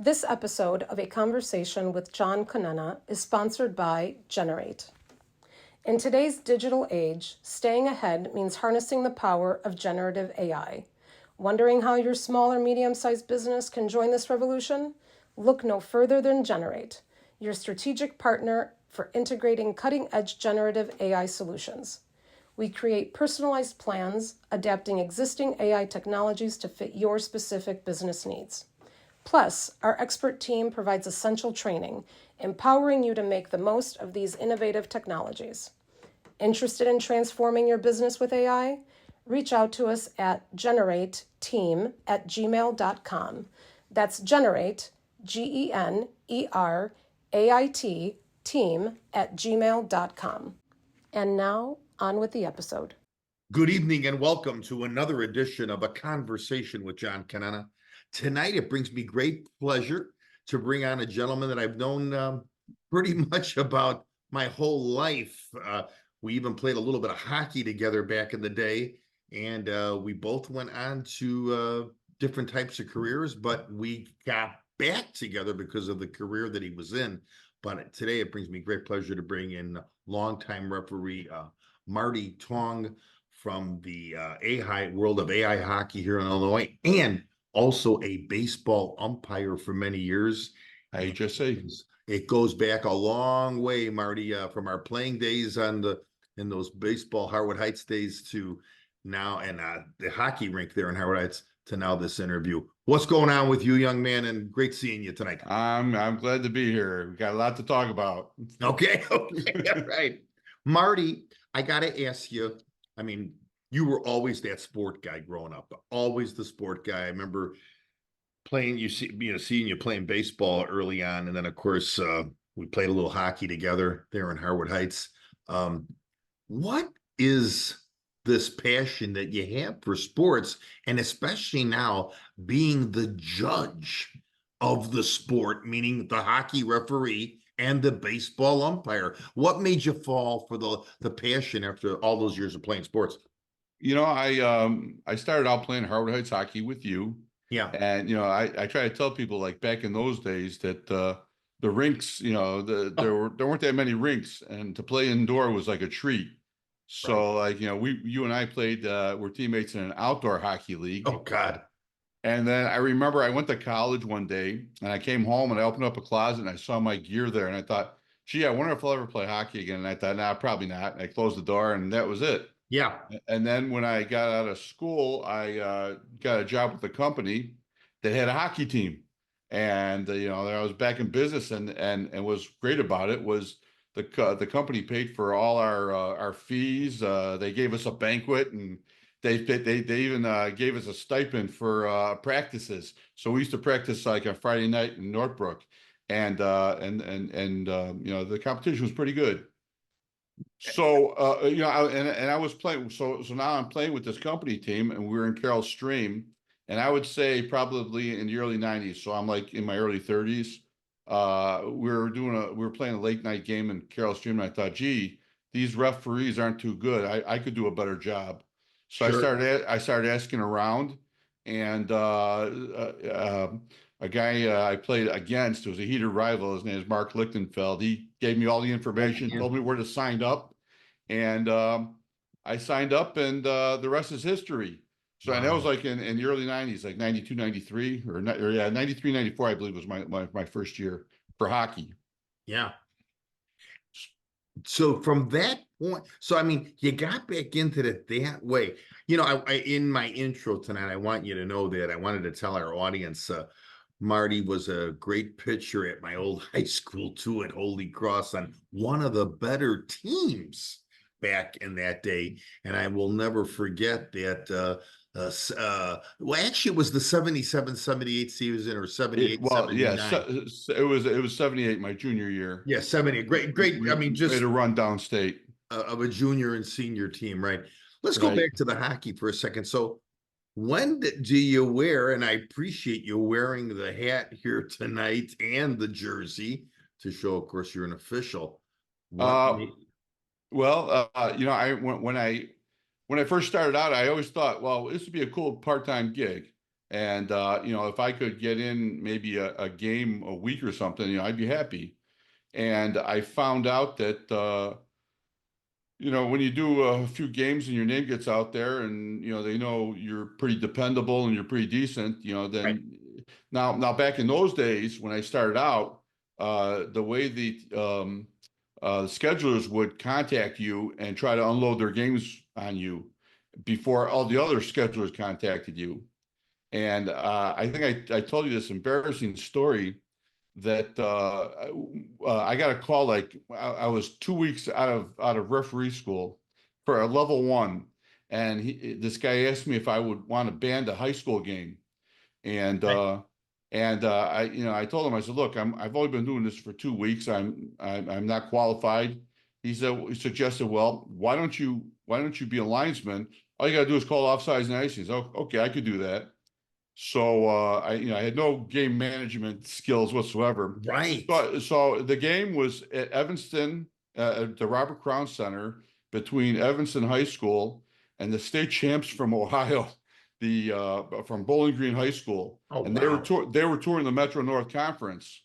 This episode of A Conversation with John Conenna is sponsored by Generate. In today's digital age, staying ahead means harnessing the power of generative AI. Wondering how your small or medium-sized business can join this revolution? Look no further than Generate, your strategic partner for integrating cutting-edge generative AI solutions. We create personalized plans, adapting existing AI technologies to fit your specific business needs. Plus, our expert team provides essential training, empowering you to make the most of these innovative technologies. Interested in transforming your business with AI? Reach out to us at generateteam@gmail.com. That's generate, GENERAIT, team@gmail.com. And now, on with the episode. Good evening and welcome to another edition of A Conversation with John Conenna. Tonight, it brings me great pleasure to bring on a gentleman that I've known pretty much about my whole life. We even played a little bit of hockey together back in the day, and we both went on to different types of careers, but we got back together because of the career that he was in. But today, it brings me great pleasure to bring in longtime referee Marty Tong from the AHAI world of AHAI Hockey here in Illinois, and also a baseball umpire for many years. IHSA. It goes back a long way, Marty, from our playing days in those baseball Harwood Heights days to now, and the hockey rink there in Harwood Heights to now this interview. What's going on with you, young man? And great seeing you tonight. I'm glad to be here. We got a lot to talk about. Okay, right. Marty, I got to ask you, I mean, you were always that sport guy growing up, always the sport guy. I remember seeing you playing baseball early on. And then, of course, we played a little hockey together there in Harwood Heights. What is this passion that you have for sports, and especially now being the judge of the sport, meaning the hockey referee and the baseball umpire? What made you fall for the passion after all those years of playing sports? You know, I started out playing Harwood Heights hockey with you. Yeah. And, I try to tell people, like, back in those days that the rinks, there weren't that many rinks, and to play indoor was like a treat. So, right. like, you and I played, we're teammates in an outdoor hockey league. Oh, God. And then I remember I went to college one day and I came home and I opened up a closet and I saw my gear there and I thought, gee, I wonder if I'll ever play hockey again. And I thought, nah, probably not. And I closed the door and that was it. Yeah. And then when I got out of school, I got a job with a company that had a hockey team. And, I was back in business, and what's great about it was the company paid for all our fees. They gave us a banquet, and they even gave us a stipend for practices. So we used to practice like a Friday night in Northbrook, and the competition was pretty good. So I was playing. So now I'm playing with this company team, and we're in Carroll Stream, and I would say probably in the early '90s. So I'm like in my early 30s. We were playing a late night game in Carroll Stream, and I thought, gee, these referees aren't too good. I could do a better job. So Sure. I started asking around, and a guy I played against, it was a heated rival. His name is Mark Lichtenfeld. He gave me all the information, told me where to sign up, and I signed up, and the rest is history. So, and that was like in the early 90s, like 92, 93, or 93, 94, I believe was my first year for hockey. Yeah. So from that point, so I mean, you got back into it that way. In my intro tonight, I want you to know that I wanted to tell our audience, Marty was a great pitcher at my old high school too, at Holy Cross, on one of the better teams back in that day. And I will never forget that. Well, actually, it was the 77-78 season, or 78-79. It was 78, my junior year. Yeah, 78. Great. I mean, just made a run downstate of a junior and senior team, right? Let's go back to the hockey for a second. So when do you wear, and I appreciate you wearing the hat here tonight and the jersey to show, of course, you're an official. When I first started out, I always thought, well, this would be a cool part-time gig. And if I could get in maybe a game a week or something, I'd be happy. And I found out that when you do a few games and your name gets out there, and they know you're pretty dependable and you're pretty decent, Right. then now back in those days when I started out, the way the schedulers would contact you and try to unload their games on you before all the other schedulers contacted you. And I think I told you this embarrassing story that I got a call, like I was 2 weeks out of referee school for a level one, and this guy asked me if I would want to band a high school game, and Right. I told him, I said, look, I've only been doing this for 2 weeks. I'm not qualified. He suggested, well, why don't you be a linesman? All you got to do is call offsides and icings. Oh, okay, I could do that. So I had no game management skills whatsoever. Right. So the game was at Evanston, at the Robert Crown Center, between Evanston High School and the state champs from Ohio, the from Bowling Green High School, Oh, and wow. they were touring the Metro North Conference.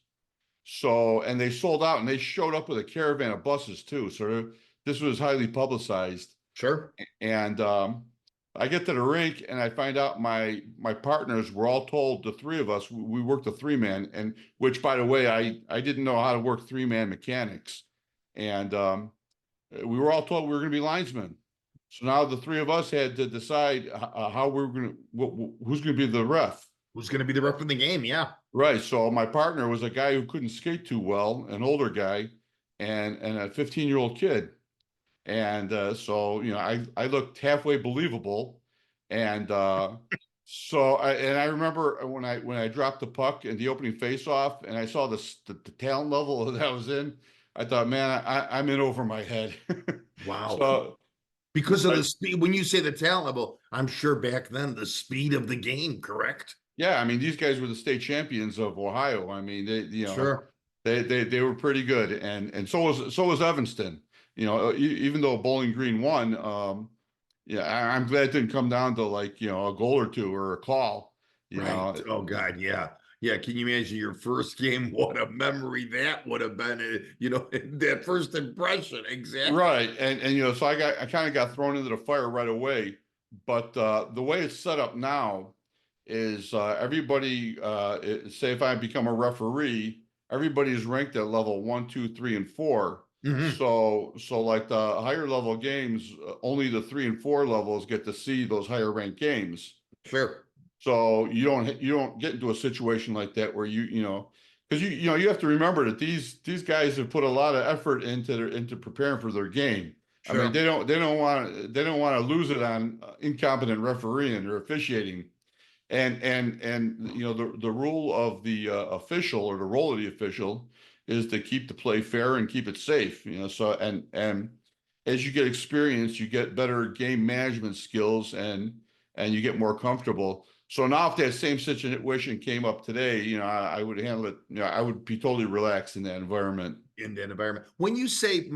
So, and they sold out, and they showed up with a caravan of buses too. So this was highly publicized. Sure. And I get to the rink and I find out my partners were all told, the three of us, we worked a 3-man, and which, by the way, I didn't know how to work 3-man mechanics. And we were all told we were going to be linesmen. So now the three of us had to decide how we were going to, who's going to be the ref. Who's going to be the ref in the game? Yeah. Right. So my partner was a guy who couldn't skate too well, an older guy, and a 15-year-old kid. And so I looked halfway believable, and I remember when I dropped the puck in the opening faceoff, and I saw the talent level that I was in, I thought, man, I'm in over my head. Wow. So Because of the speed, when you say the talent level, I'm sure back then the speed of the game, correct? yeah, I mean, these guys were the state champions of Ohio. I mean, Sure. they were pretty good, and so was Evanston. Even though Bowling Green won, yeah, I'm glad it didn't come down to like, a goal or two or a call, Right. Oh God, yeah. Yeah. Can you imagine your first game? What a memory that would have been, that first impression. Exactly. Right. And so I kind of got thrown into the fire right away. But the way it's set up now is everybody, say if I become a referee, everybody is ranked at level 1, 2, 3, and 4. Mhm. So like the higher level games, only the 3 and 4 levels get to see those higher ranked games. Sure. So you don't get into a situation like that where because you have to remember that these guys have put a lot of effort into preparing for their game. I mean, Sure. they don't want to lose it on incompetent refereeing or officiating. And the rule of the official, or the role of the official, is to keep the play fair and keep it safe. So and as you get experience, you get better game management skills, and you get more comfortable. So now if that same situation came up today, I would handle it. I would be totally relaxed in that environment. In that environment. When you say,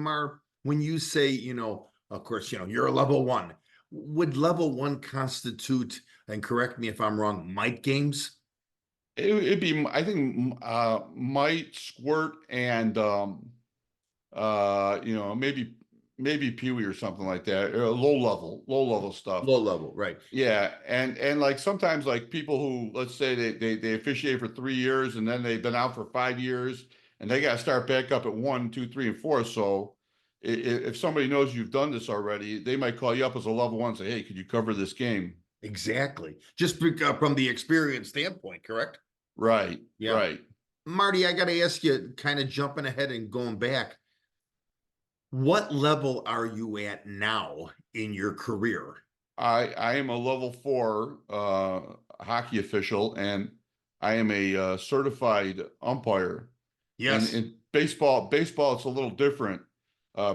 of course, you're a level 1. Would level 1 constitute, and correct me if I'm wrong, might games? It'd be, I think, might, squirt, and maybe Pee-wee or something like that. Low level stuff. Low level, right. Yeah, and like sometimes, like people who, let's say they officiate for 3 years and then they've been out for 5 years and they got to start back up at 1, 2, 3, and 4. So if somebody knows you've done this already, they might call you up as a level 1 and say, hey, could you cover this game? Exactly. Just from the experience standpoint, correct? Right. Yeah. Right. Marty, I got to ask you, kind of jumping ahead and going back, what level are you at now in your career? I am a level 4 hockey official, and I am a certified umpire. Yes. And in baseball, it's a little different.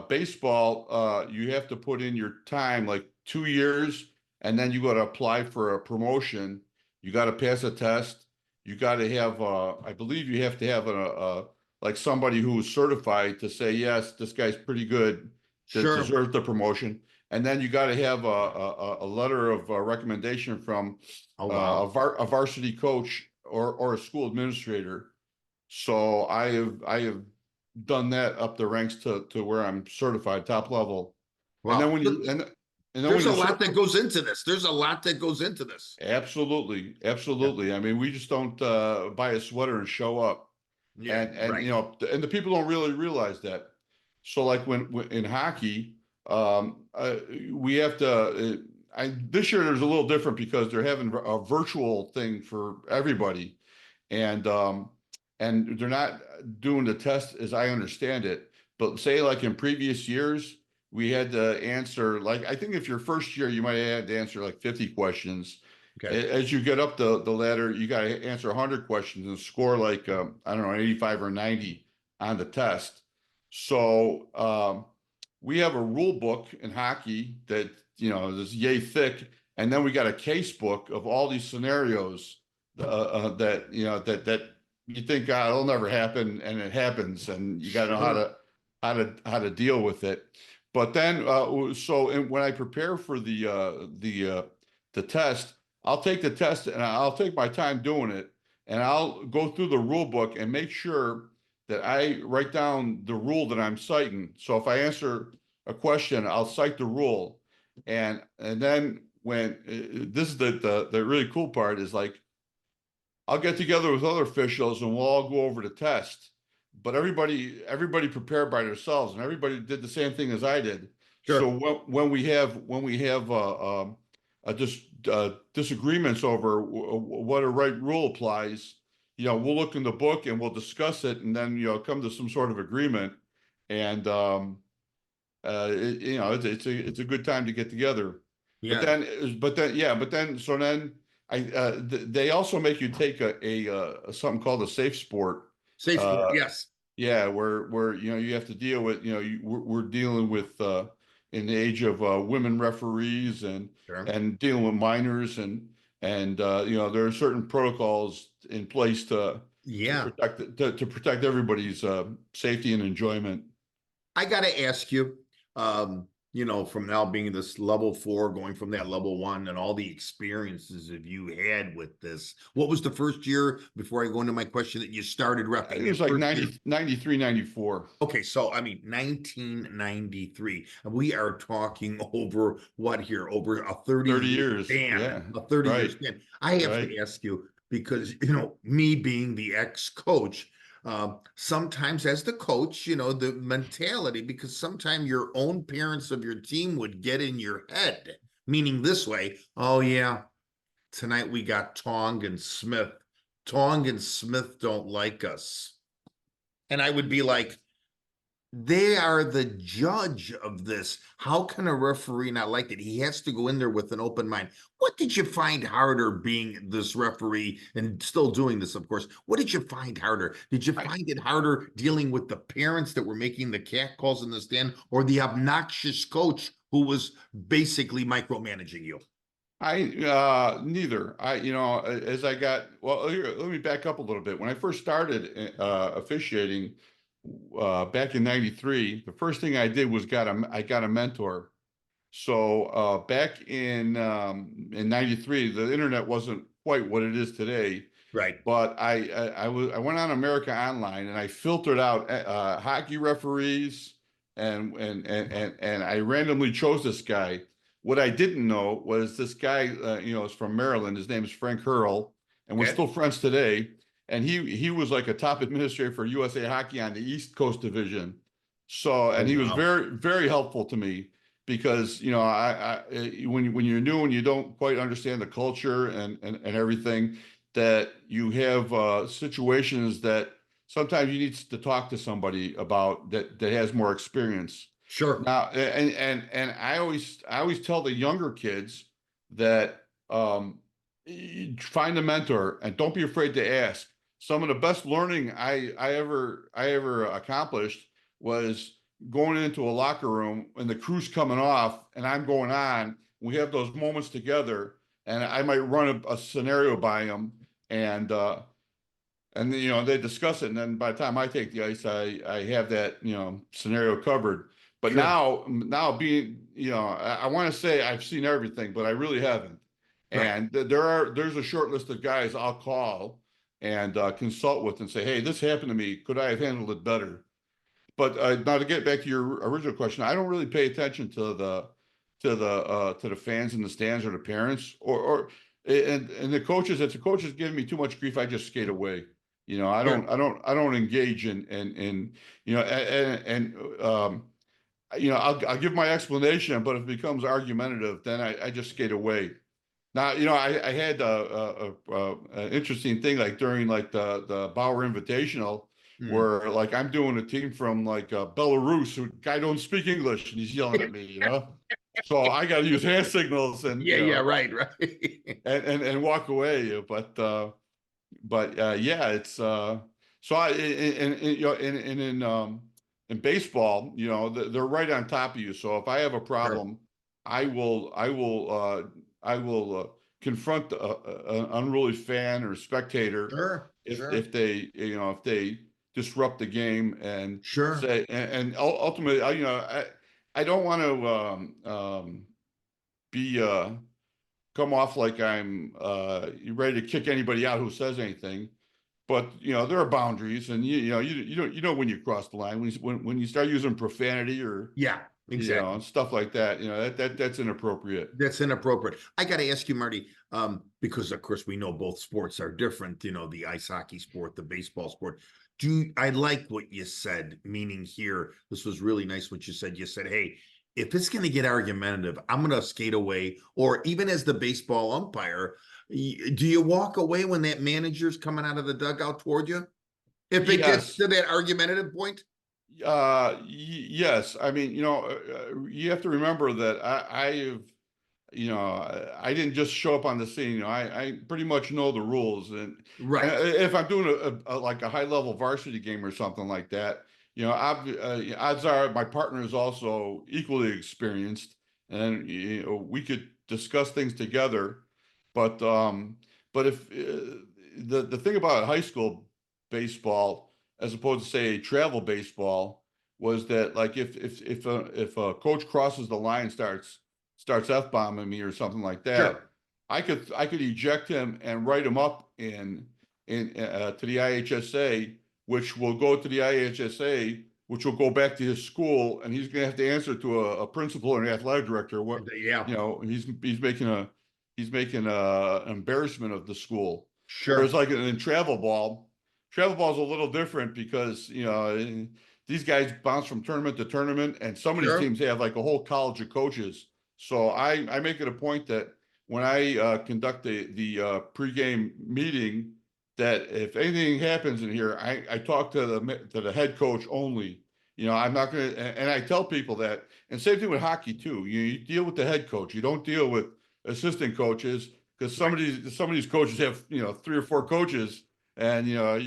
Baseball, you have to put in your time, like 2 years, and then you got to apply for a promotion. You got to pass a test. You got to have, I believe you have to have like somebody who is certified to say, yes, this guy's pretty good to Sure. deserve the promotion. And then you got to have a letter of recommendation from Oh, wow. a varsity coach or a school administrator. So I have done that up the ranks to where I'm certified top level. And then Wow. when you and then when There's a you're lot that goes into this. There's a lot that goes into this. absolutely, Yeah. absolutely. I mean, we just don't buy a sweater and show up. Yeah. And Right. you know, and the people don't really realize that. So like when in hockey, we have to. This year there's a little different because they're having a virtual thing for everybody, and they're not doing the test as I understand it. But say like in previous years, we had to answer like I think if your first year you might have had to answer like 50 questions. Okay. As you get up the ladder, you got to answer 100 questions and score like I don't know 85 or 90 on the test. So we have a rule book in hockey that is yay thick, and then we got a case book of all these scenarios that that you think it'll never happen, and it happens, and you got to know Sure. how to deal with it. But then, when I prepare for the test, I'll take the test and I'll take my time doing it, and I'll go through the rule book and make sure that I write down the rule that I'm citing. So if I answer a question, I'll cite the rule, and then when this is the really cool part is like I'll get together with other officials and we'll all go over the test. But everybody prepared by themselves, and everybody did the same thing as I did. So Sure. when we have just disagreements over what a right rule applies, we'll look in the book and we'll discuss it, and then come to some sort of agreement. And it's a good time to get together. But Yeah. then so then they also make you take a something called a safe sport. Safe sport. Uh, Yes. yeah, where you have to deal with we're dealing with in the age of women referees Sure. and dealing with minors and there are certain protocols in place Yeah. to protect everybody's safety and enjoyment. I got to ask you, from now being this level 4, going from that level 1, and all the experiences that you had with this, what was the first year before I go into my question that you started repping? It was like 93, 94. Okay, so I mean 1993. And we are talking over what here? Over a 30 30-year years. span. Yeah. A 30-year Right. span. I have Right. to ask you because me being the ex-coach, sometimes as the coach, the mentality, because sometimes your own parents of your team would get in your head, meaning this way, oh yeah, tonight we got Tong and Smith. Tong and Smith don't like us. And I would be like, they are the judge of this. How can a referee not like it? He has to go in there with an open mind. What did you find harder being this referee and still doing this, of course? What did you find harder? Did you I, find it harder dealing with the parents that were making the cat calls in the stand, or the obnoxious coach who was basically micromanaging you? Neither. As I got, well, here, let me back up a little bit. When I first started officiating back in 93, the first thing I did was I got a mentor. So back in 93, the internet wasn't quite what it is today, Right. but I went on America Online and I filtered out hockey referees and I randomly chose this guy. What I didn't know was this guy, is from Maryland. His name is Frank Hurl, and we're Okay. still friends today. And he was like a top administrator for USA Hockey on the East Coast Division. So, Oh, and he was wow. very, very helpful to me because when you're new and you don't quite understand the culture and everything, that you have situations that sometimes you need to talk to somebody about that has more experience. Sure. Now, and I always tell the younger kids that find a mentor and don't be afraid to ask. Some of the best learning I ever accomplished was going into a locker room and the crew's coming off and I'm going on. We have those moments together, and I might run a scenario by them, and they discuss it, and then by the time I take the ice, I have that scenario covered. But Sure. now being, I want to say I've seen everything, but I really haven't. Right. And there's a short list of guys I'll call and consult with and say, hey, this happened to me. Could I have handled it better? But now to get back to your original question, I don't really pay attention to the fans in the stands or the parents and the coaches. If the coaches giving me too much grief, I just skate away. Sure. I don't engage in I'll give my explanation, but if it becomes argumentative, then I just skate away. Now, I had an interesting thing like during like the Bauer Invitational, Mm. where like I'm doing a team from like Belarus, who guy don't speak English, and he's yelling at me. So I got to use hand signals and Yeah, right, right. and walk away. But yeah, it's so I in baseball, they're right on top of you. So if I have a Sure. problem, I will confront an unruly fan or spectator Sure. Sure. if they disrupt the game and Sure. say and ultimately I don't want to be come off like I'm ready to kick anybody out who says anything. But there are boundaries, and you know when you cross the line when you start using profanity or Yeah, exactly. and stuff like that. That's inappropriate. That's inappropriate. I got to ask you, Marty, because of course we know both sports are different. The ice hockey sport, the baseball sport. I like what you said? Meaning here, this was really nice what you said. You said, "Hey, if it's going to get argumentative, I'm going to skate away." Or even as the baseball umpire, do you walk away when that manager's coming out of the dugout toward you? If it gets Yes. to that argumentative point? Yes. I mean, you have to remember that I didn't just show up on the scene. I pretty much know the rules, and Right. if I'm doing like a high level varsity game or something like that, odds are my partner is also equally experienced, and we could discuss things together. But if the thing about high school baseball, as opposed to say travel baseball, was that like if a coach crosses the line and starts f-bombing me or something like that, Sure. I could eject him and write him up in to the IHSA, which will go to the IHSA, which will go back to his school, and he's going to have to answer to a principal or an athletic director. What Yeah. he's making an embarrassment of the school. Whereas Sure. like in travel ball is a little different because these guys bounce from tournament to tournament, and some of these Sure. teams have like a whole college of coaches. So I make it a point that when I conduct the pregame meeting, that if anything happens in here, I talk to the head coach only. I'm not gonna, and I tell people that, and same thing with hockey too. You deal with the head coach. You don't deal with assistant coaches because Right. some of these coaches have 3 or 4 coaches, and You're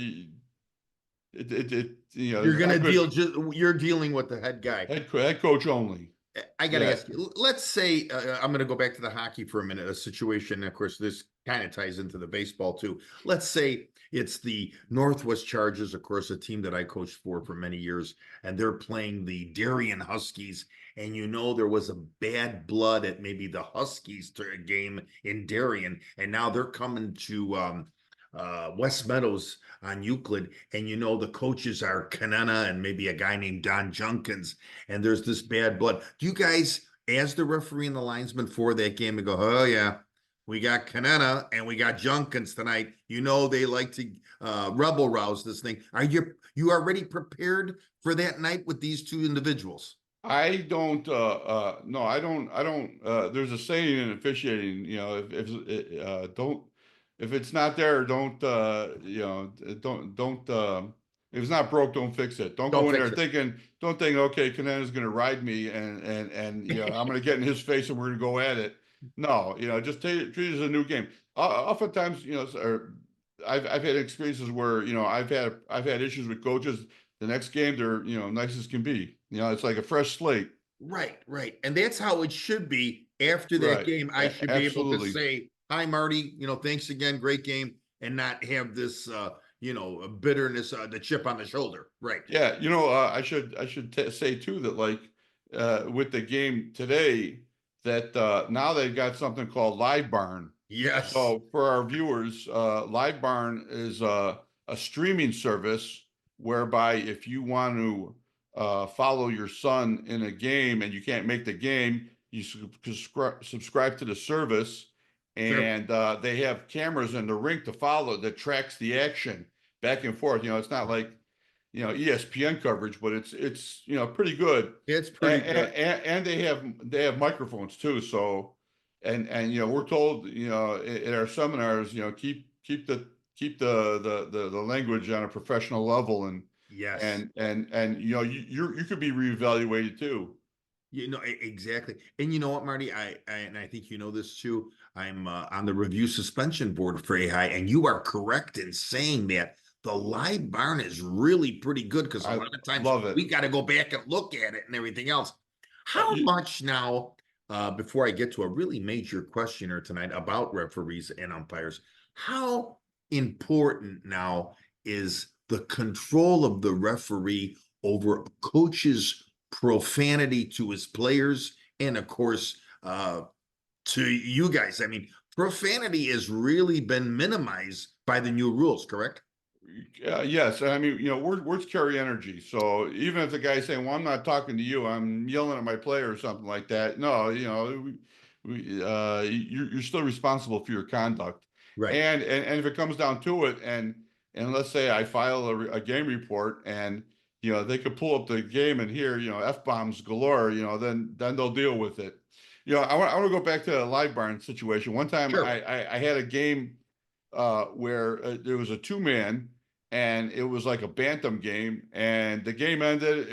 it's gonna not deal good. just you're dealing with the head guy. Head coach only. I got to Yeah. ask you. Let's say I'm going to go back to the hockey for a minute. A situation, of course, this kind of ties into the baseball too. Let's say it's the Northwest Chargers, of course, a team that I coached for many years, and they're playing the Darien Huskies. And there was a bad blood at maybe the Huskies game in Darien, and now they're coming to West Meadows on Euclid, and the coaches are Conenna and maybe a guy named Don Junkins, and there's this bad blood. Do you guys, as the referee and the linesman for that game, go, "Oh yeah, we got Conenna and we got Junkins tonight"? They like to rebel rouse this thing. Are you already prepared for that night with these two individuals? I don't no, I don't there's a saying in officiating, don't if it's not there, don't if it's not broke, don't fix it. Don't Don't go in there fix it. don't think, okay, Canetta's gonna ride me and I'm gonna get in his face and we're gonna go at it. No, just treat it as a new game. Oftentimes, I've had experiences where, I've had issues with coaches. The next game, they're, nice as can be. It's like a fresh slate. Right, right. And that's how it should be after that Right. game. I should be able to Absolutely. say, "Hi, Marty, thanks again, great game," and not have this, bitterness, the chip on the shoulder. Right. Yeah. I should say too that like with the game today that now they've got something called Live Barn. Yes. So for our viewers, Live Barn is a streaming service whereby if you want to follow your son in a game and you can't make the game, you subscribe to the service, Sure. and they have cameras in the rink to follow that tracks the action back and forth. It's not like ESPN coverage, but it's pretty good. It's pretty good. And they have microphones too. So and we're told in our seminars keep the language on a professional level, Yes. and you could be reevaluated too. Exactly. And you know what, Marty, I think you know this too. I'm on the review suspension board for AHAI, and you are correct in saying that the Live Barn is really pretty good, because a I lot of times love it. we got to go back and look at it and everything else. How You- much now, before I get to a really major question here tonight about referees and umpires, how important now is the control of the referee over a coach's profanity to his players, and of course to you guys? I mean, profanity has really been minimized by the new rules, correct? Yes, I mean, words carry energy. So even if the guy's saying, "Well, I'm not talking to you, I'm yelling at my player" or something like that, no, you're still responsible for your conduct. Right. And if it comes down to it, and let's say I file a game report, and they could pull up the game and hear F-bombs galore, then they'll deal with it. I want to go back to the Live Barn situation. One time Sure. I had a game where there was a two-man, and it was like a bantam game, and the game ended.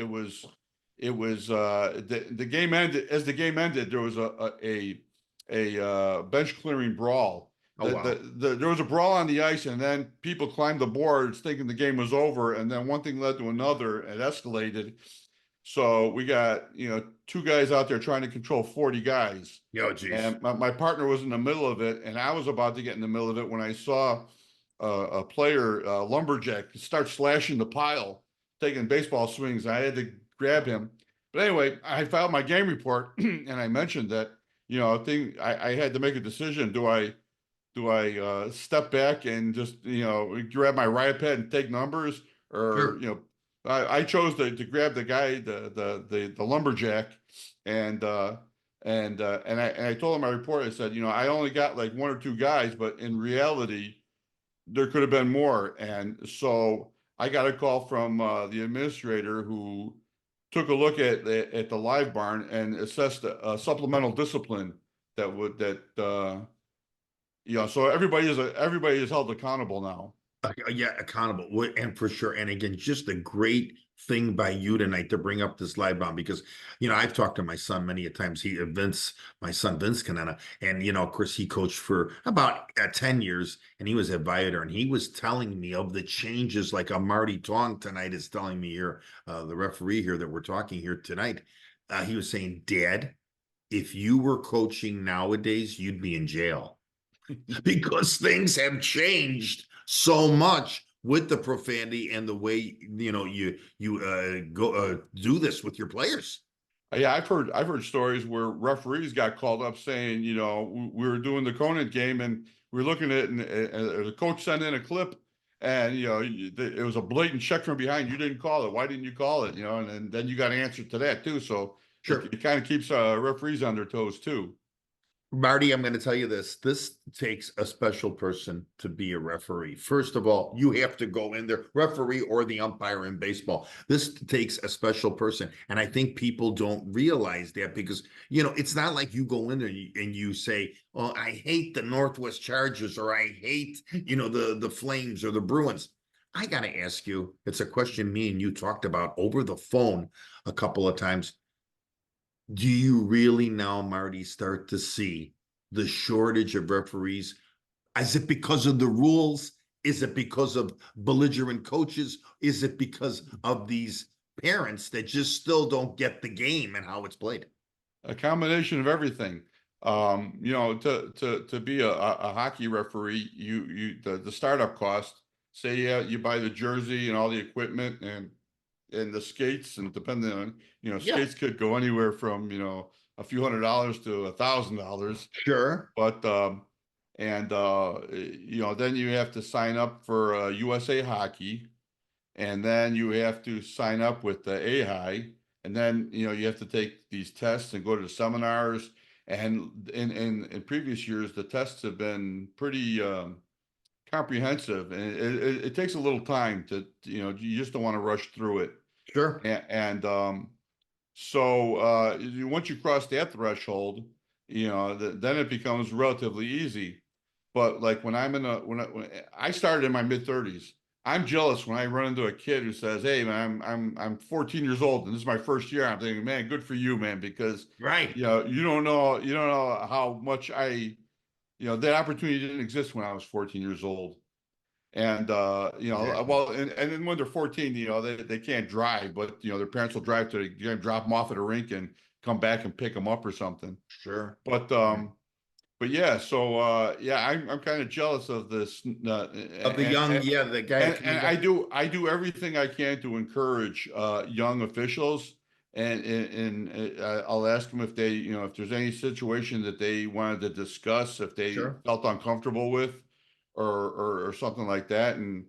The game ended. As the game ended, there was a bench clearing brawl. Oh, wow. There was a brawl on the ice, and then people climbed the boards thinking the game was over, and then one thing led to another. It escalated. So we got two guys out there trying to control 40 guys. Oh, geez. And my partner was in the middle of it, and I was about to get in the middle of it when I saw a player, lumberjack, start slashing the pile, taking baseball swings. I had to grab him. But anyway, I filed my game report, and I mentioned that I had to make a decision. Do I step back and just grab my riot pad and take numbers, or Sure. I chose to grab the guy, the lumberjack, and I told him my report. I said, I only got like one or two guys, but in reality, there could have been more. And so I got a call from the administrator, who took a look at the Live Barn and assessed a supplemental discipline so everybody is held accountable now. Yeah, accountable, and for sure. And again, just a great thing by you tonight to bring up this Live Bomb, because I've talked to my son many a times. My son Vince Conenna, and of course he coached for about 10 years, and he was at Viator, and he was telling me of the changes, like a Marty Tong tonight is telling me here, the referee here that we're talking here tonight. He was saying, Dad, if you were coaching nowadays, you'd be in jail. Because things have changed so much with the profanity and the way you go do this with your players. Yeah, I've heard stories where referees got called up saying, we were doing the Conant game, and we were looking at it, and the coach sent in a clip, and it was a blatant check from behind. You didn't call it. Why didn't you call it? And then you got an answer to that too. So Sure. it kind of keeps referees on their toes too. Marty, I'm going to tell you this. This takes a special person to be a referee. First of all, you have to go in there, referee or the umpire in baseball. This takes a special person. And I think people don't realize that, because, it's not like you go in there and you say, oh, I hate the Northwest Chargers, or I hate, the Flames or the Bruins. I got to ask you, it's a question me and you talked about over the phone a couple of times. Do you really now, Marty, start to see the shortage of referees? Is it because of the rules? Is it because of belligerent coaches? Is it because of these parents that just still don't get the game and how it's played? A combination of everything. To be a hockey referee, the startup cost. Say you buy the jersey and all the equipment, and and the skates, and depending on, Yeah, skates could go anywhere from, a few $100s to $1,000. sure. But and then you have to sign up for USA Hockey, and then you have to sign up with the AHAI, and then you have to take these tests and go to seminars. And in previous years, the tests have been pretty comprehensive, and it takes a little time to, you just don't want to rush through it. Sure. So once you cross that threshold, then it becomes relatively easy. But like when when I started in my mid-30s, I'm jealous when I run into a kid who says, "Hey, man, I'm 14 years old and this is my first year." I'm thinking, "Man, good for you, man," because Right. you don't know how much that opportunity didn't exist when I was 14 years old. And Exactly. well, and then when they're 14, they can't drive, but their parents will drive drop them off at a rink and come back and pick them up or something. Sure. But Right. yeah, so yeah, I'm kind of jealous of this, Of the young, yeah, the guy and coming up. I do everything I can to encourage young officials, and I'll ask them if they, if there's any situation that they wanted to discuss, if they Sure. felt uncomfortable with, or something like that, and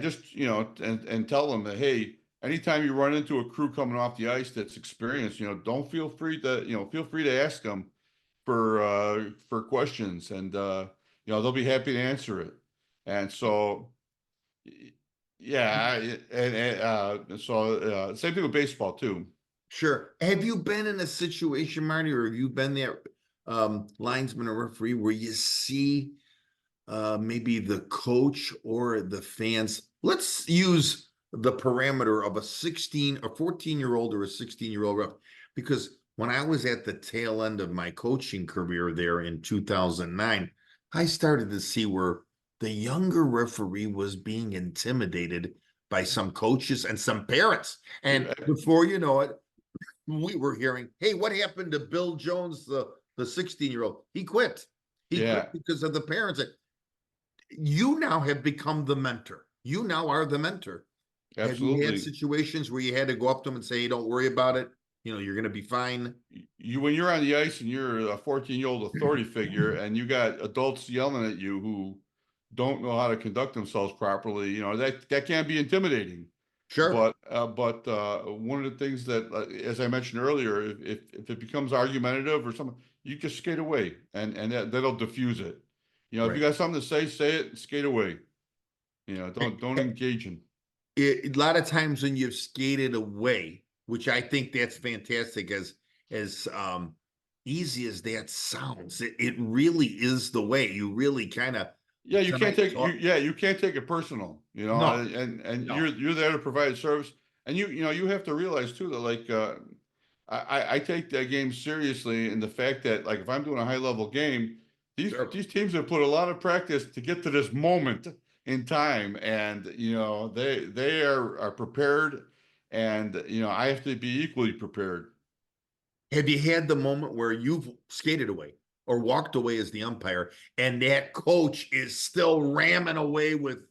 just and tell them that, hey, anytime you run into a crew coming off the ice that's experienced, don't feel free to feel free to ask them for questions, and they'll be happy to answer it. And so yeah, same thing with baseball too. Sure. Have you been in a situation, Marty, or have you been there, linesman or referee, where you see maybe the coach or the fans? Let's use the parameter of a 16 or 14-year-old or a 16-year-old ref, because when I was at the tail end of my coaching career there in 2009, I started to see where the younger referee was being intimidated by some coaches and some parents. And before you know it, we were hearing, "Hey, what happened to Bill Jones, the 16-year-old? He quit. He Yeah, quit because of the parents." You now have become the mentor. You now are the mentor. Have you had absolutely. situations where you had to go up to them and say, "Hey, don't worry about it. You're going to be fine." When you're on the ice and you're a 14-year-old authority figure, and you got adults yelling at you who don't know how to conduct themselves properly, that can be intimidating. Sure. But one of the things that, as I mentioned earlier, if it becomes argumentative or something, you just skate away, and that'll diffuse it. If you Right. got something to say it, skate away. Don't engage in. A lot of times when you've skated away, which I think that's fantastic, as easy as that sounds, it really is the way. You really kind of Yeah, you can't tonight take talk. you can't take it personal, No, and no. you're there to provide a service, and you have to realize too that, like, I take that game seriously in the fact that, like, if I'm doing a high level game, Sure. these teams have put a lot of practice to get to this moment in time, and they are prepared, and I have to be equally prepared. Have you had the moment where you've skated away or walked away as the umpire, and that coach is still ramming away with,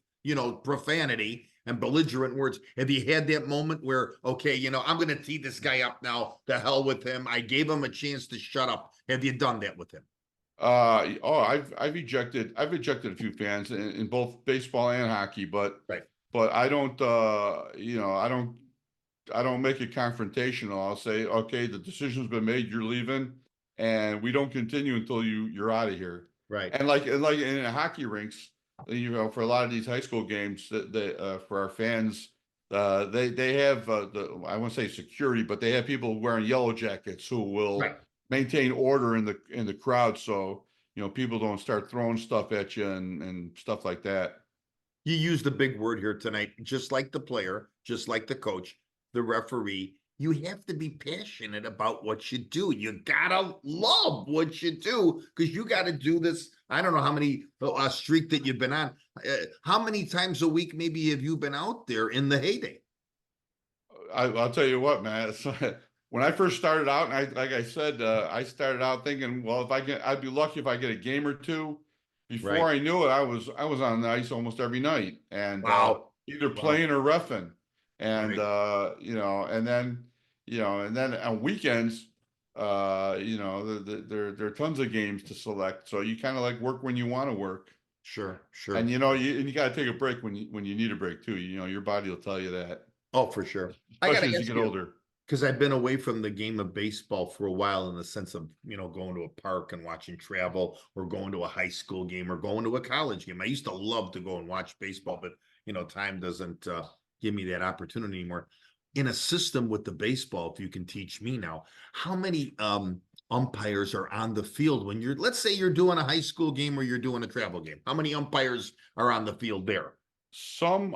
profanity and belligerent words? Have you had that moment where, okay, I'm going to tee this guy up now, the hell with him. I gave him a chance to shut up. Have you done that with him? Oh, I've ejected a few fans in both baseball and hockey, but Right. I don't I don't make it confrontational. I'll say, okay, the decision's been made, you're leaving, and we don't continue until you're out of here. Right. And like in hockey rinks, for a lot of these high school games, for our fans, they have I won't say security, but they have people wearing yellow jackets who will Right. maintain order in the crowd, so people don't start throwing stuff at you and stuff like that. You used a big word here tonight, just like the player, just like the coach, the referee. You have to be passionate about what you do. You gotta love what you do, because you got to do this. I don't know how many streak that you've been on. How many times a week maybe have you been out there in the heyday? I'll tell you what, man. When I first started out, and like I said, I started out thinking, well, I'd be lucky if I get a game or two. Before Right. I knew it, I was on the ice almost every night, and Wow. either Wow. playing or reffing. And, Right. you know, and then, you know, and then on weekends, you know, there are tons of games to select. So you kind of like work when you want to work. Sure, And, sure. you know, you got to take a break when you need a break too. You know, your body will tell you that, Oh, for sure. I got especially to as you ask get you, older. because I've been away from the game of baseball for a while in the sense of, going to a park and watching travel or going to a high school game or going to a college game. I used to love to go and watch baseball, but, time doesn't give me that opportunity anymore. In a system with the baseball, if you can teach me now, how many umpires are on the field when let's say you're doing a high school game or you're doing a travel game? How many umpires are on the field there? Some,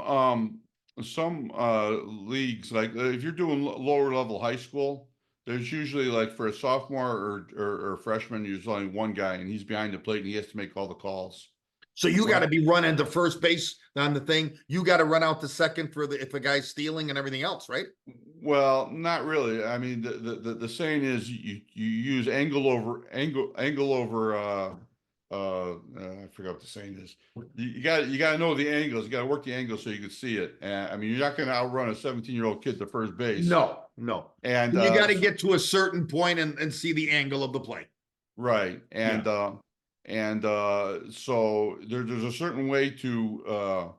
leagues, like if you're doing lower level high school, there's usually like for a sophomore or freshman, there's only one guy and he's behind the plate and he has to make all the calls. So you got When to be running to first base on the thing. You got to run out to second for if a guy's stealing and everything else, right? Well, not really. I mean, the saying is you use angle over I forgot what the saying is. You got to know the angles. You got to work the angles so you can see it. And I mean, you're not going to outrun a 17-year-old kid to first base. No, no. And You got to get to a certain point and see the angle of the play. right. Yeah. So there's a certain way to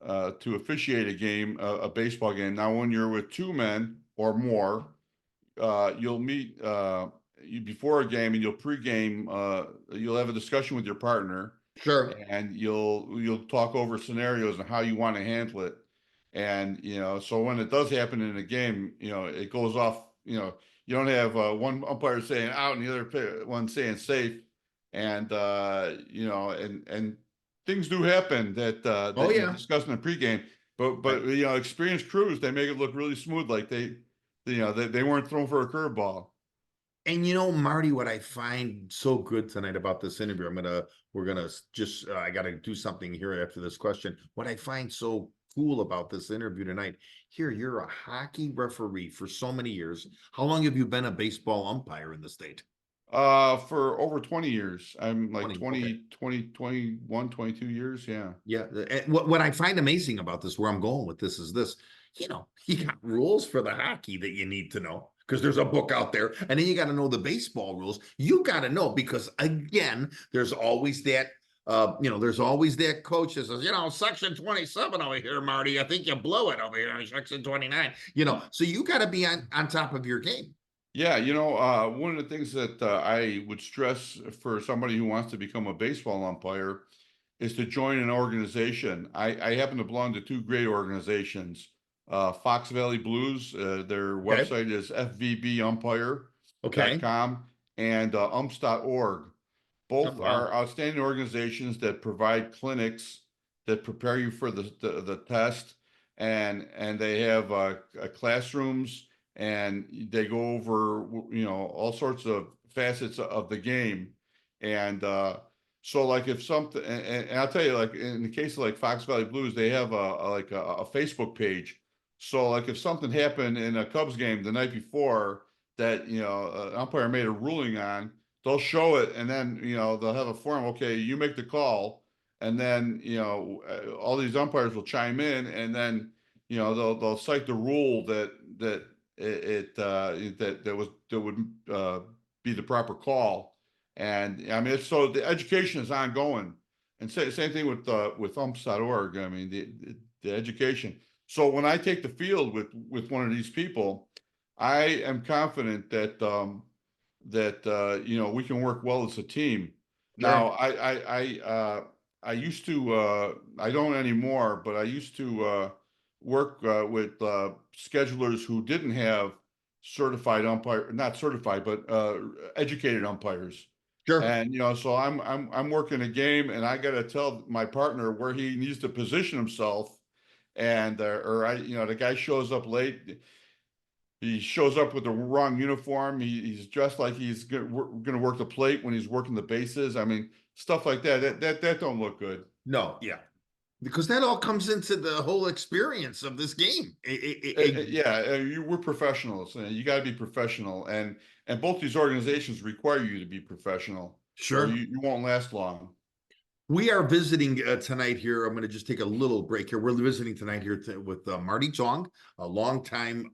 officiate a game, a baseball game. Now, when you're with two men or more, you'll meet before a game and you'll pregame. You'll have a discussion with your partner, Sure. and you'll talk over scenarios and how you want to handle it. And so when it does happen in a game, it goes off. You don't have one umpire saying out and the other one saying safe, and and things do happen Oh, that you yeah. discuss in the pregame. But Right. experienced crews, they make it look really smooth, like they weren't thrown for a curveball. And Marty, what I find so good tonight about this interview, we're gonna just, I got to do something here after this question. What I find so cool about this interview tonight, here, you're a hockey referee for so many years. How long have you been a baseball umpire in the state? For over 20 years. I'm like 20. Okay. 21, 22 years. Yeah. Yeah. And what I find amazing about this, where I'm going with this is this, you got rules for the hockey that you need to know because there's a book out there. And then you got to know the baseball rules. You got to know because, again, there's always that. There's always that coach that says, section 27 over here, Marty. I think you blew it over here in section 29. So you got to be on top of your game. Yeah, one of the things that I would stress for somebody who wants to become a baseball umpire is to join an organization. I happen to belong to two great organizations. Fox Valley Blues, their Okay. website is Okay. fvbumpire.com, and umps.org. Oh, Both wow. are outstanding organizations that provide clinics that prepare you for the test, and they have classrooms, and they go over all sorts of facets of the game. And so like if something, and I'll tell you, like in the case of like Fox Valley Blues, they have a Facebook page. So like if something happened in a Cubs game the night before that an umpire made a ruling on, they'll show it, and then they'll have a forum. Okay, you make the call, and then all these umpires will chime in, and then they'll cite the rule that would be the proper call. And I mean, so the education is ongoing, and same thing with umps.org. I mean, the education. So when I take the field with one of these people, I am confident that we can work well as a team. Sure. Now, I used to I don't anymore, but I used to work with schedulers who didn't have certified umpire, not certified, but educated umpires. Sure. And so I'm working a game, and I got to tell my partner where he needs to position himself, and or the guy shows up late. He shows up with the wrong uniform. He's dressed like he's going to work the plate when he's working the bases. I mean, stuff like that. That don't look good. No, yeah. Because that all comes into the whole experience of this game. Yeah, we're professionals. You got to be professional, and both these organizations require you to be professional, or Sure. you won't last long. We are visiting tonight here. I'm going to just take a little break here. We're visiting tonight here with Marty Tong, a longtime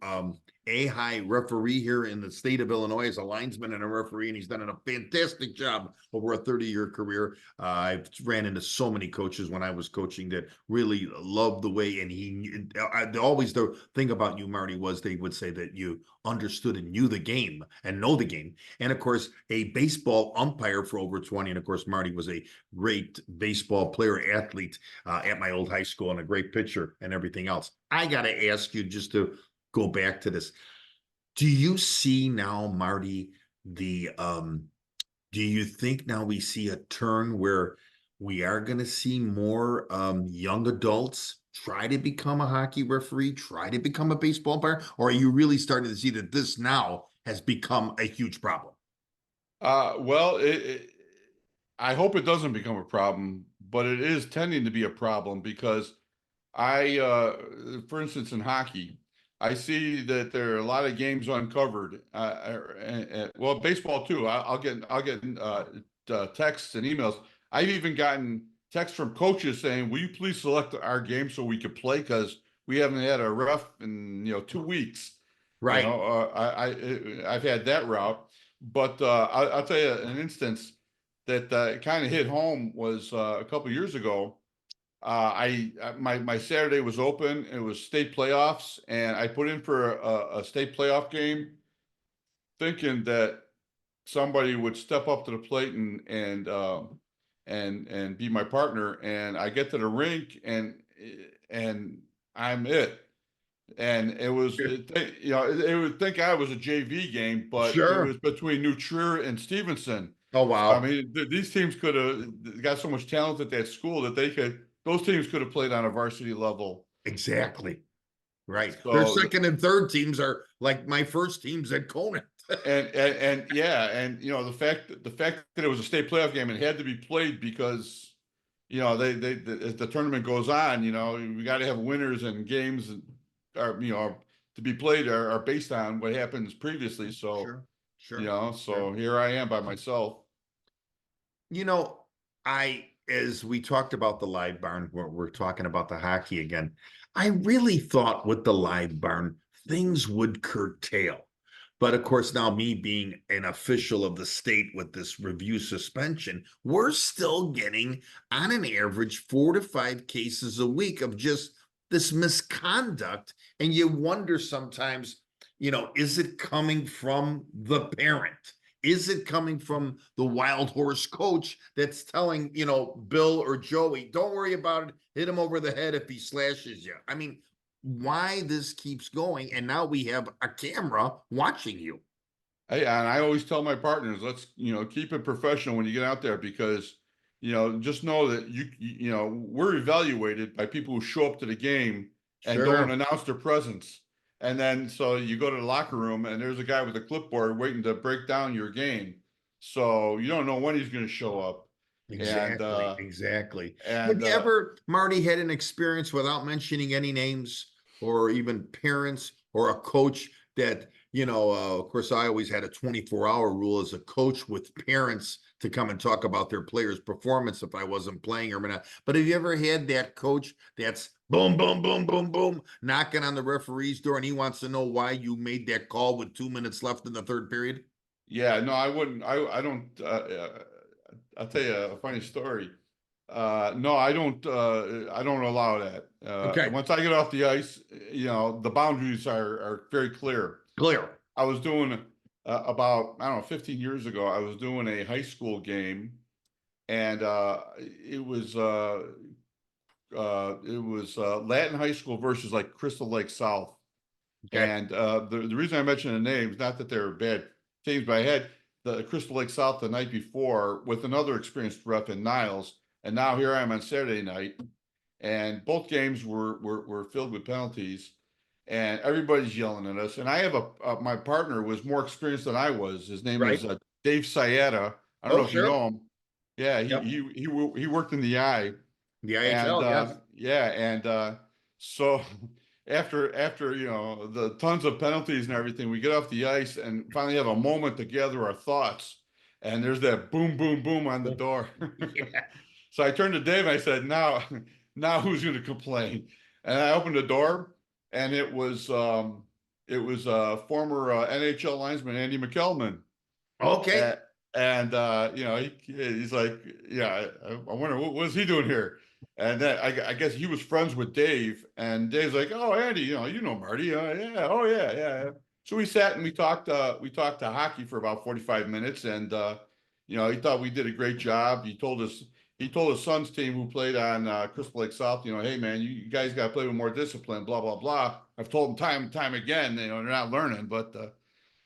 AHAI referee here in the state of Illinois as a linesman and a referee, and he's done a fantastic job over a 30-year career. I've ran into so many coaches when I was coaching that really loved the way, and always the thing about you, Marty, was they would say that you understood and knew the game and know the game. And of course, a baseball umpire for over 20. And of course, Marty was a great baseball player, athlete at my old high school and a great pitcher and everything else. I got to ask you just to go back to this. Do you see now, Marty, do you think now we see a turn where we are going to see more young adults try to become a hockey referee, try to become a baseball umpire? Or are you really starting to see that this now has become a huge problem? Well, I hope it doesn't become a problem, but it is tending to be a problem because for instance, in hockey, I see that there are a lot of games uncovered. Well, baseball too. I'll get texts and emails. I've even gotten texts from coaches saying, "Will you please select our game so we could play because we haven't had a ref in 2 weeks." Right. I've had that route, but I'll tell you an instance that kind of hit home was a couple of years ago. My Saturday was open. It was state playoffs, and I put in for a state playoff game, thinking that somebody would step up to the plate and be my partner. And I get to the rink, and I'm it. And it was, it would think I was a JV game, but it Sure. was between New Trier and Stevenson. Oh, So, I wow. mean, these teams could have got so much talent at that school that those teams could have played on a varsity level. Exactly. Right. Their So, second and third teams are like my first teams at Conant. and yeah, and the fact that it was a state playoff game and had to be played because as the tournament goes on, we got to have winners, and games are to be played are based on what happens previously. So Sure. so here I am by myself. As we talked about the live barn, we're talking about the hockey again. I really thought with the live barn, things would curtail. But of course, now me being an official of the state with this review suspension, we're still getting on an average 4 to 5 cases a week of just this misconduct. And you wonder sometimes, is it coming from the parent? Is it coming from the wild horse coach that's telling, Bill or Joey, don't worry about it, hit him over the head if he slashes you? I mean, why this keeps going, and now we have a camera watching you. And I always tell my partners, let's keep it professional when you get out there, because just know that we're evaluated by people who show up to the game and don't announce their presence. And then so you go to the locker room and there's a guy with a clipboard waiting to break down your game. So you don't know when he's going to show up. Exactly. And Have you ever, Marty, had an experience, without mentioning any names or even parents or a coach, that, of course, I always had a 24-hour rule as a coach with parents to come and talk about their players' performance if I wasn't playing or not. But have you ever had that coach that's boom, boom, boom, boom, boom, knocking on the referee's door, and he wants to know why you made that call with 2 minutes left in the third period? Yeah, no, I wouldn't. I don't. I'll tell you a funny story. No, I don't allow that. Okay. Once I get off the ice, the boundaries are very clear. I was doing about, I don't know, 15 years ago, I was doing a high school game, and it was Latin High School versus like Crystal Lake South. Okay. And the reason I mention the names, not that they're bad teams, but I had the Crystal Lake South the night before with another experienced ref in Niles, and now here I am on Saturday night, and both games were filled with penalties, and everybody's yelling at us. And I have my partner was more experienced than I was. His name is Dave Sayetta. I don't know if you know him. Yeah, he worked in the IHL, yes. So after the tons of penalties and everything, we get off the ice and finally have a moment to gather our thoughts, and there's that boom boom boom on the door. So I turned to Dave and I said, now, now who's going to complain? And I opened the door, and it was former NHL linesman Andy McKelman. Okay. And you know, he's like, yeah, I wonder what was he doing here? And then I guess he was friends with Dave, and Dave's like, oh, Andy, you know Marty, yeah, oh yeah. So we sat and we talked to hockey for about 45 minutes, and you know, he thought we did a great job. He told his son's team who played on Crystal Lake South, you know, hey man, you guys got to play with more discipline, blah blah blah. I've told them time and time again, you know, they're not learning, but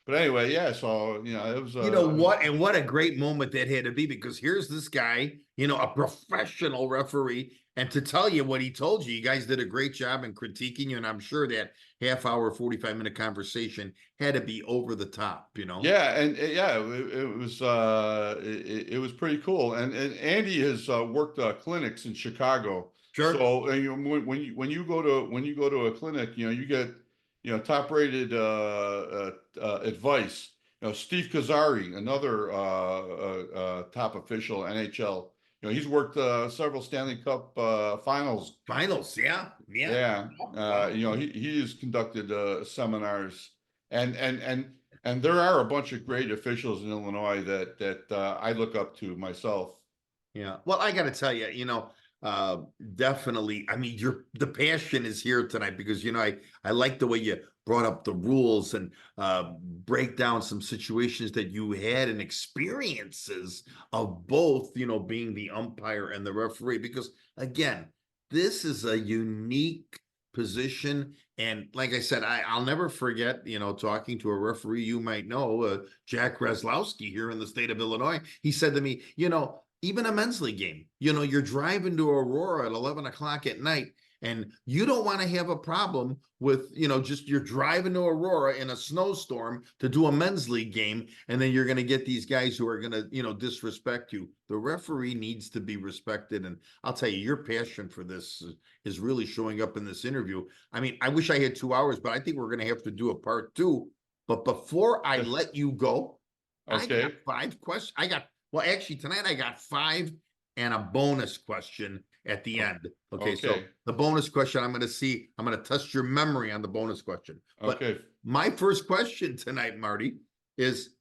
anyway, yeah. So you know, it was. You know what, and what a great moment that had to be, because here's this guy, you know, a professional referee, and to tell you what he told you, you guys did a great job in critiquing you, and I'm sure that half hour, 45-minute conversation had to be over the top, you know. Yeah, and yeah, it was pretty cool. And Andy has worked clinics in Chicago. Sure. So you know, when you go to a clinic, you know, you get, you know, top rated advice. You know, Steve Kazari, another top official NHL. You know, he's worked several Stanley Cup finals. Finals, yeah. Yeah, you know, he has conducted seminars, and there are a bunch of great officials in Illinois that I look up to myself. Yeah. Well, I got to tell you, you know, definitely. I mean, the passion is here tonight, because, you know, I like the way you brought up the rules and break down some situations that you had and experiences of both, you know, being the umpire and the referee, because again, this is a unique position. And like I said, I'll never forget, you know, talking to a referee you might know, Jack Breslowski here in the state of Illinois. He said to me, you know, even a men's league game, you know, you're driving to Aurora at 11 o'clock at night, and you don't want to have a problem with, you know, just you're driving to Aurora in a snowstorm to do a men's league game, and then you're going to get these guys who are going to, you know, disrespect you. The referee needs to be respected. And I'll tell you, your passion for this is really showing up in this interview. I mean, I wish I had 2 hours, but I think we're going to have to do a part 2. But before I let you go, Okay. I got 5 questions. Well, actually, tonight I got 5 and a bonus question at the end. Okay, so the bonus question, I'm going to test your memory on the bonus question. But my first question tonight, Marty, is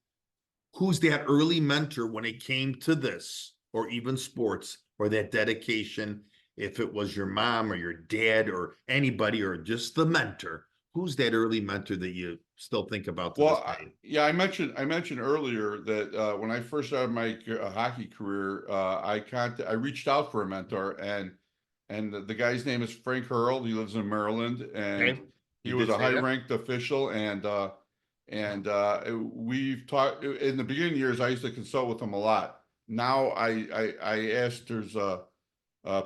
who's that early mentor when it came to this, or even sports, or that dedication? If it was your mom or your dad or anybody, or just the mentor, who's that early mentor that you still think about? Well, yeah, I mentioned earlier that when I first started my hockey career, I reached out for a mentor, and the guy's name is Frank Hurl. He lives in Maryland, and he was a high-ranked official, and we've talked in the beginning years. I used to consult with him a lot. Now I asked, there's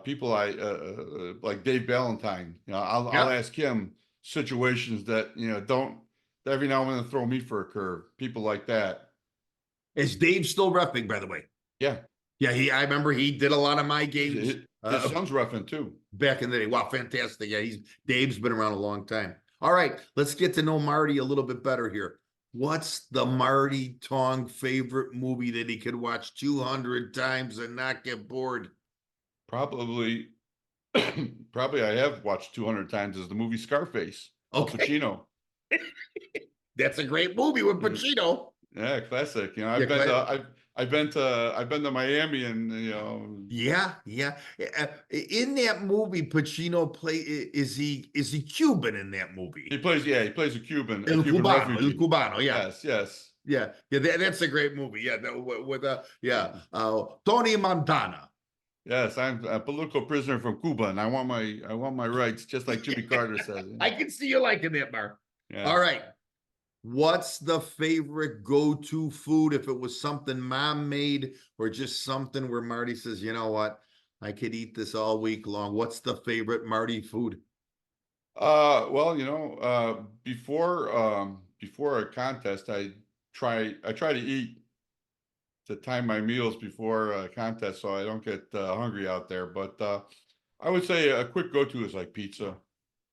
people like Dave Ballantyne. You know, I'll ask him situations that, you know, don't every now and then throw me for a curve. People like that. Is Dave still reffing, by the way? Yeah. I remember he did a lot of my games. His son's reffing too. Back in the day. Wow, fantastic. Yeah, Dave's been around a long time. All right, let's get to know Marty a little bit better here. What's the Marty Tong favorite movie that he could watch 200 times and not get bored? Probably I have watched 200 times, is the movie Scarface. Okay. Pacino. That's a great movie with Pacino. Yeah, classic. You know, I've been to Miami, and you know. Yeah. In that movie, Pacino is he Cuban in that movie? He plays a Cuban. El Cubano, refugee. El Cubano, yeah. Yes. Yeah. That's a great movie. Yeah, with Tony Montana. Yes, I'm a political prisoner from Cuba, and I want my rights, just like Jimmy Carter says. I can see you liking that, Mark. Yeah. All right. What's the favorite go-to food, if it was something mom made or just something where Marty says, you know what, I could eat this all week long? What's the favorite Marty food? Well, you know, before a contest, I try to eat to time my meals before a contest, so I don't get hungry out there. But I would say a quick go-to is like pizza.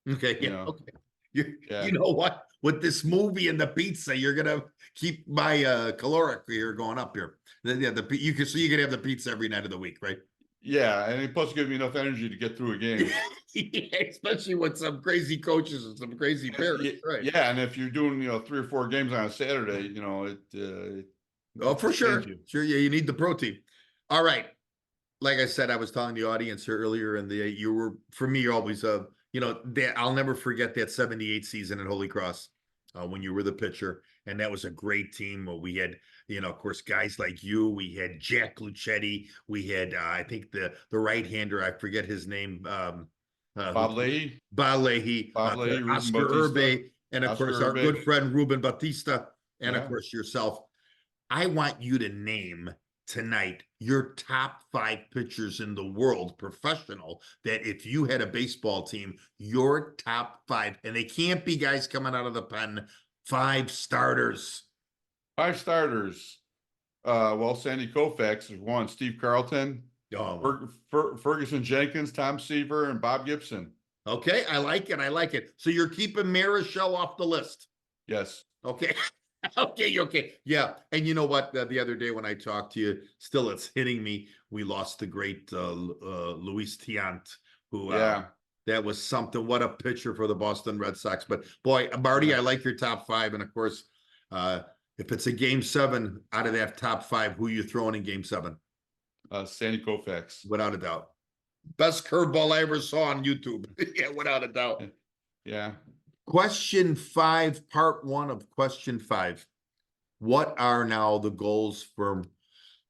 Okay. Yeah. Okay. You know what? With this movie and the pizza, you're gonna keep my caloric here going up here. Yeah, you can have the pizza every night of the week, right? Yeah, and it plus gives me enough energy to get through a game. Yeah, especially with some crazy coaches and some crazy parents, right? Yeah, and if you're doing 3 or 4 games on a Saturday, Oh, it for sustains sure. you. Sure, yeah, you need the protein. All right. Like I said, I was telling the audience here earlier, and you were, for me, always that I'll never forget that 78 season at Holy Cross, when you were the pitcher, and that was a great team. We had, of course, guys like you. We had Jack Luchetti. We had, I think the right hander, I forget his name, Bob Leahy, Bob Leahy, Ruben Oscar Bautista, Urbe, and of course Oscar our Urbe. good friend Ruben Batista, and of Yeah. course yourself. I want you to name tonight your top 5 pitchers in the world, professional, that if you had a baseball team, your top 5, and they can't be guys coming out of the pen, 5 starters. 5 starters. Well, Sandy Koufax is one. Steve Carlton, Oh, Ferguson Jenkins, Tom Seaver, and Bob Gibson. okay, I like it. I like it. So you're keeping Marichal off the list. Yes. Okay. Okay. Yeah. And you know what? The other day when I talked to you, still it's hitting me. We lost the great Luis Tiant, who that was something. What a pitcher for the Boston Red Sox. But boy, Marty, I like your top 5. And of course, if it's a game 7 out of that top 5, who are you throwing in game 7? Sandy Koufax. Without a doubt. Best curveball I ever saw on YouTube. Yeah, without a doubt. Yeah. Question 5, part 1 of question 5. What are now the goals for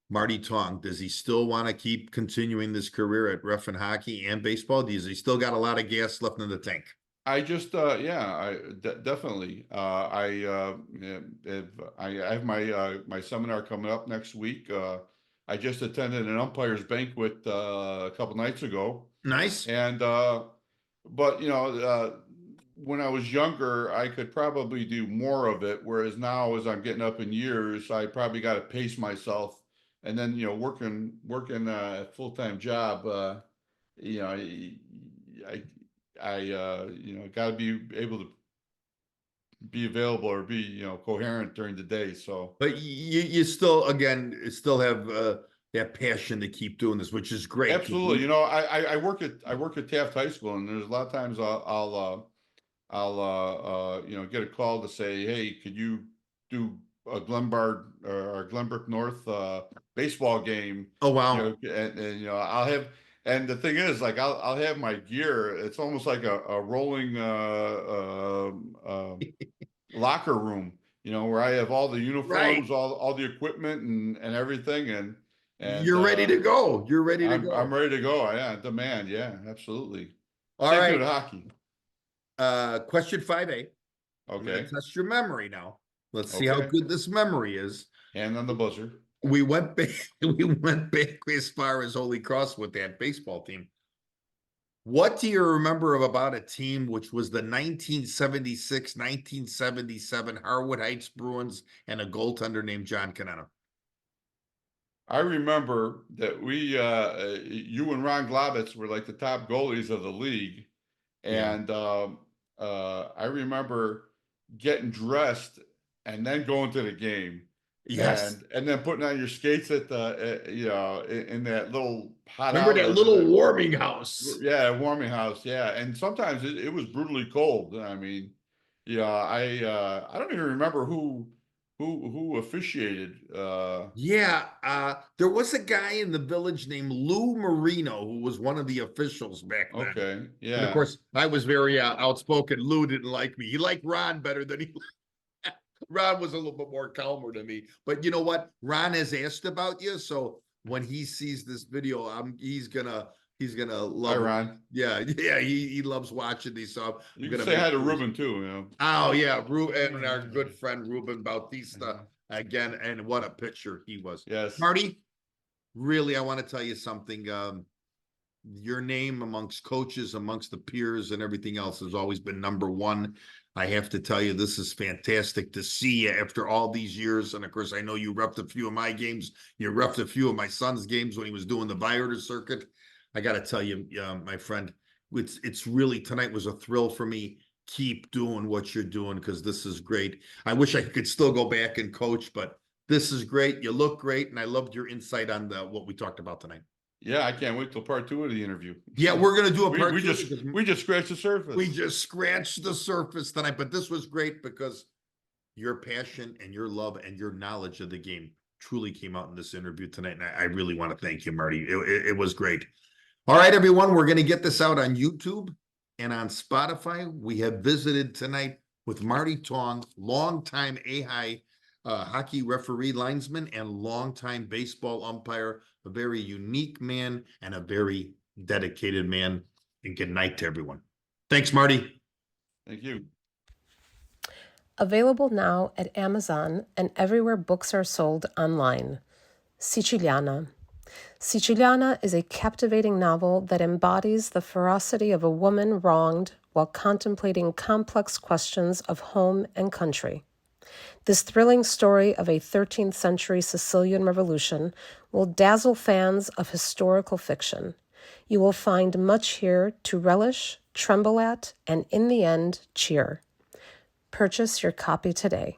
Marty Tong? Does he still want to keep continuing this career at ref and hockey and baseball? Does he still got a lot of gas left in the tank? I just, definitely. I have my seminar coming up next week. I just attended an umpires banquet a couple nights ago. Nice. And but when I was younger, I could probably do more of it. Whereas now, as I'm getting up in years, I probably got to pace myself. And then, working a full-time job, I got to be able to be available or be, coherent during the day. So, but you still, again, still have that passion to keep doing this, which is great. absolutely. I work at Taft High School, and there's a lot of times I'll get a call to say, hey, could you do a Glenbard or Glenbrook North baseball game? Oh, wow. And I'll have, and the thing is, like, I'll have my gear. It's almost like a rolling locker room, where I have all the uniforms, Right. all the equipment and everything, and You're ready to go. You're ready to go. I'm ready to go. Yeah, demand. Yeah, absolutely. All Same right. thing with hockey. Question 5A. I'm Okay. gonna test your memory now. Let's see how Okay. good this memory is. Hand on the buzzer. We went back. We went back as far as Holy Cross with that baseball team. What do you remember about a team which was the 1976, 1977 Harwood Heights Bruins and a goaltender named John Conenna? I remember that you and Ron Globitz were like the top goalies of the league. Yeah. And I remember getting dressed and then going to the game. Yes. And then putting on your skates at in that little hot Remember that hours. little warming house? Yeah, warming house. Yeah. And sometimes it was brutally cold. I mean, I don't even remember who officiated. Yeah, there was a guy in the village named Lou Marino who was one of the officials back then. Okay, yeah. And of course, I was very outspoken. Lou didn't like me. He liked Ron better than he. Ron was a little bit more calmer than me. But you know what? Ron has asked about you, so when he sees this video, he's gonna love. Hi, it. Ron. Yeah, he loves watching these. So you can say hi to Ruben too. Oh yeah, Ruben and our good friend Ruben Bautista again, and what a pitcher he was. Yes, Marty. Really, I want to tell you something. Your name amongst coaches, amongst the peers, and everything else has always been number 1. I have to tell you, this is fantastic to see you after all these years. And of course, I know you repped a few of my games. You repped a few of my son's games when he was doing the Viator circuit. I got to tell you, my friend, it's really, tonight was a thrill for me. Keep doing what you're doing because this is great. I wish I could still go back and coach, but this is great. You look great, and I loved your insight on what we talked about tonight. Yeah, I can't wait till part 2 of the interview. Yeah, we're gonna do a part We two just because we just scratched the surface. we just scratched the surface tonight, but this was great because your passion and your love and your knowledge of the game truly came out in this interview tonight. And I really want to thank you, Marty. It was great. All right, everyone, we're going to get this out on YouTube and on Spotify. We have visited tonight with Marty Tong, longtime AHAI hockey referee, linesman, and longtime baseball umpire, a very unique man and a very dedicated man. And good night to everyone. Thanks, Marty. Thank you. Available now at Amazon and everywhere books are sold online. Siciliana. Siciliana is a captivating novel that embodies the ferocity of a woman wronged while contemplating complex questions of home and country. This thrilling story of a 13th century Sicilian revolution will dazzle fans of historical fiction. You will find much here to relish, tremble at, and in the end, cheer. Purchase your copy today.